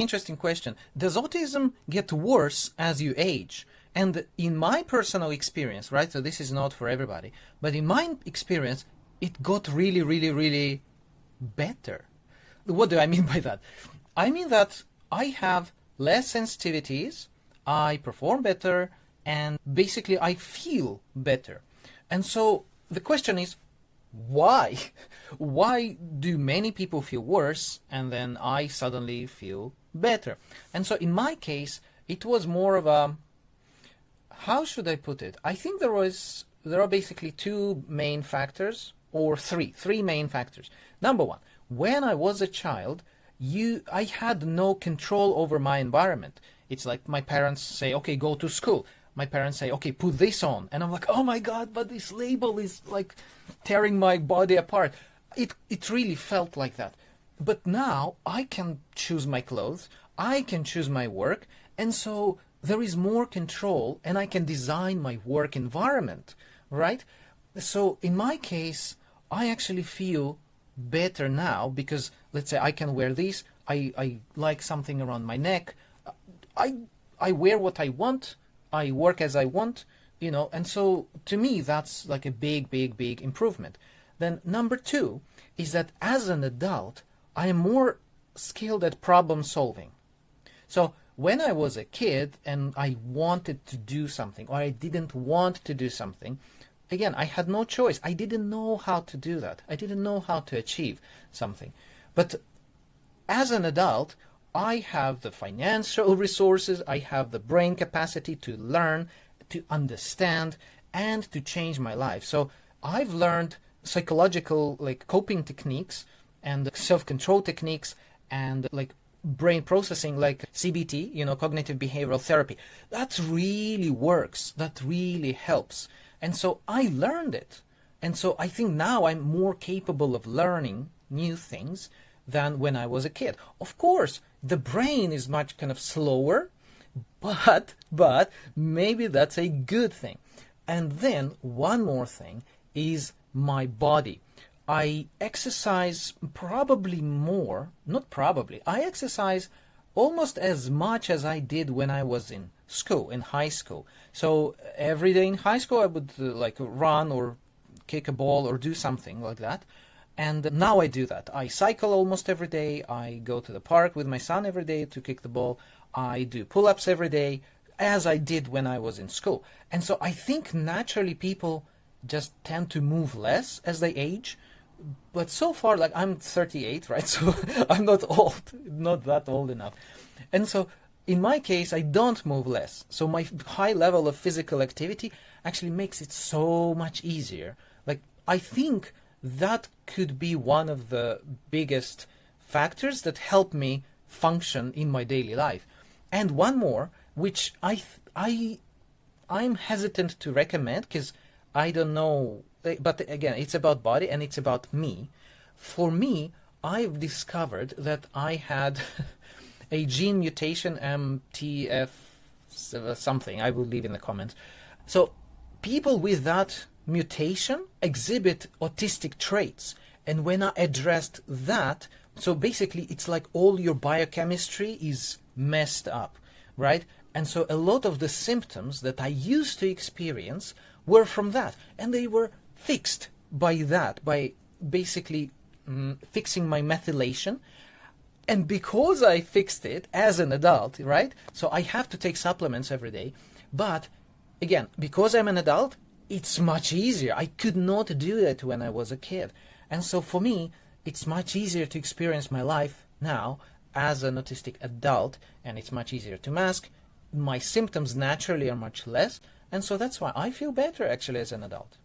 Interesting question. Does autism get worse as you age? And in my personal experience, right, so this is not for everybody, but in my experience, it got really, really, really better. What do I mean by that? I mean that I have less sensitivities, I perform better, and basically I feel better. And so the question is, why? Why do many people feel worse and then I suddenly feel better? And so in my case, it was more of a, how should I put it? I think there are basically two main factors, or three main factors. Number one, when I was a child, I had no control over my environment. It's like my parents say, okay, go to school. My parents say, okay, put this on. And I'm like, oh my God, but this label is like tearing my body apart. It really felt like that. But now I can choose my clothes, I can choose my work, and so there is more control and I can design my work environment, right? So in my case, I actually feel better now because, let's say, I can wear this, I like something around my neck, I wear what I want, I work as I want, you know, and so to me that's like a big, big, big improvement. Then number two is that as an adult, I am more skilled at problem solving. So when I was a kid and I wanted to do something or I didn't want to do something, again, I had no choice. I didn't know how to do that. I didn't know how to achieve something. But as an adult, I have the financial resources, I have the brain capacity to learn, to understand, and to change my life. So I've learned psychological like coping techniques and self-control techniques and like brain processing like CBT, you know, cognitive behavioral therapy. That really works. That really helps. And so I learned it. And so I think now I'm more capable of learning new things than when I was a kid. Of course, the brain is much kind of slower, but maybe that's a good thing. And then one more thing is my body. I exercise probably more, not probably, I exercise almost as much as I did when I was in school, in high school. So every day in high school I would like run or kick a ball or do something like that. And now I do that. I cycle almost every day. I go to the park with my son every day to kick the ball. I do pull-ups every day, as I did when I was in school. And so I think naturally people just tend to move less as they age. But so far, like I'm 38, right? So I'm not old, not that old enough. And so in my case, I don't move less. So my high level of physical activity actually makes it so much easier. Like I think that could be one of the biggest factors that help me function in my daily life. And one more, which I'm hesitant to recommend because I don't know, but again, it's about body and it's about me. For me, I've discovered that I had a gene mutation, MTF something, I will leave in the comments. So people with that mutation exhibit autistic traits, and when I addressed that, so basically it's like all your biochemistry is messed up, right? And so a lot of the symptoms that I used to experience were from that, and they were fixed by that, by basically fixing my methylation. And because I fixed it as an adult, right, so I have to take supplements every day, but again, because I'm an adult, it's much easier. I could not do that when I was a kid. And so for me, it's much easier to experience my life now as an autistic adult, and it's much easier to mask. My symptoms naturally are much less, and so that's why I feel better actually as an adult.